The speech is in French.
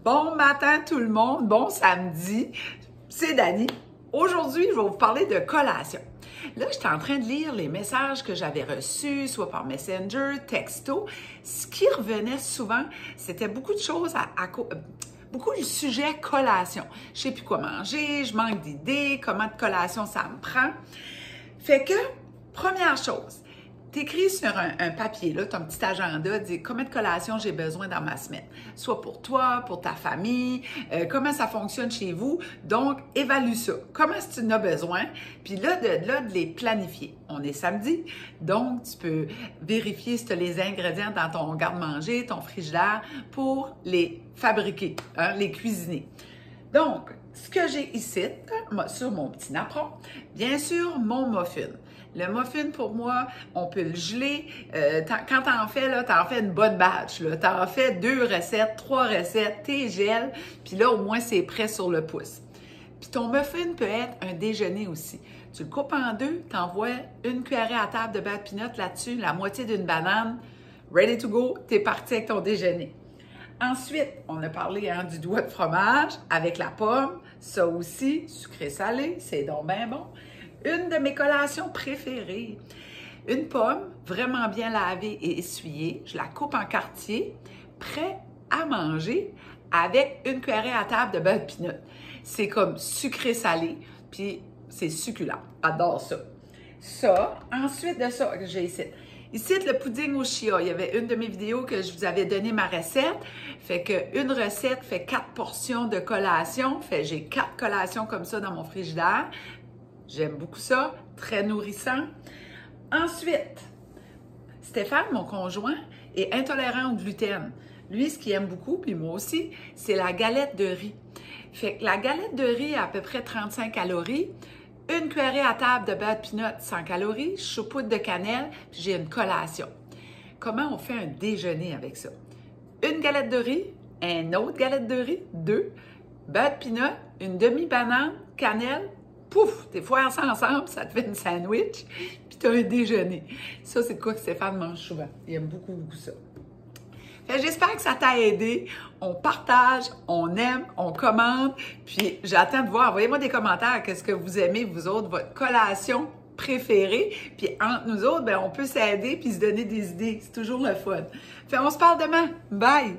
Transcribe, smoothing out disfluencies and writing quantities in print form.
Bon matin tout le monde, bon samedi, c'est Dani. Aujourd'hui, je vais vous parler de collation. Là, j'étais en train de lire les messages que j'avais reçus, soit par Messenger, texto. Ce qui revenait souvent, c'était beaucoup de choses beaucoup du sujet collation. Je sais plus quoi manger, je manque d'idées, comment de collation ça me prend. Fait que, première chose, t'écris sur un papier, là, ton petit agenda, dis combien de collations j'ai besoin dans ma semaine. Soit pour toi, pour ta famille, comment ça fonctionne chez vous. Donc, évalue ça. Comment est-ce que tu en as besoin? Puis là, de les planifier. On est samedi, donc tu peux vérifier si tu as les ingrédients dans ton garde-manger, ton frigidaire, pour les fabriquer, hein, les cuisiner. Donc, ce que j'ai ici, sur mon petit napperon, bien sûr, mon muffin. Le muffin, pour moi, on peut le geler. Quand tu en fais, là, tu en fais une bonne batch. Tu en fais 2 recettes, 3 recettes, tu gèles, puis là, au moins, c'est prêt sur le pouce. Puis ton muffin peut être un déjeuner aussi. Tu le coupes en 2, tu envoies une cuillerée à table de beurre de peanut là-dessus, la moitié d'une banane, ready to go, tu es parti avec ton déjeuner. Ensuite, on a parlé du doigt de fromage avec la pomme, ça aussi, sucré-salé, c'est donc bien bon. Une de mes collations préférées, une pomme vraiment bien lavée et essuyée, je la coupe en quartiers, prêt à manger avec une cuillerée à table de beurre de peanut. C'est comme sucré-salé, puis c'est succulent. J'adore ça. Ça, ensuite de ça, j'ai ici. Ici, le pudding au chia. Il y avait une de mes vidéos que je vous avais donné ma recette. Fait que une recette fait 4 portions de collation. Fait j'ai 4 collations comme ça dans mon frigidaire. J'aime beaucoup ça. Très nourrissant. Ensuite, Stéphane, mon conjoint, est intolérant au gluten. Lui, ce qu'il aime beaucoup, puis moi aussi, c'est la galette de riz. Fait que la galette de riz a à peu près 35 calories. Une cuillerée à table de beurre de peanut, 100 calories, choupoute de cannelle, puis j'ai une collation. Comment on fait un déjeuner avec ça? Une galette de riz, une autre galette de riz, 2, beurre de peanut, une demi-banane, cannelle, pouf, t'es foires ça ensemble, ça te fait une sandwich, puis t'as un déjeuner. Ça, c'est de quoi que Stéphane mange souvent. Il aime beaucoup, beaucoup ça. J'espère que ça t'a aidé. On partage, on aime, on commente. Puis j'attends de voir. Envoyez-moi des commentaires. Qu'est-ce que vous aimez, vous autres, votre collation préférée. Puis entre nous autres, on peut s'aider puis se donner des idées. C'est toujours le fun. On se parle demain. Bye!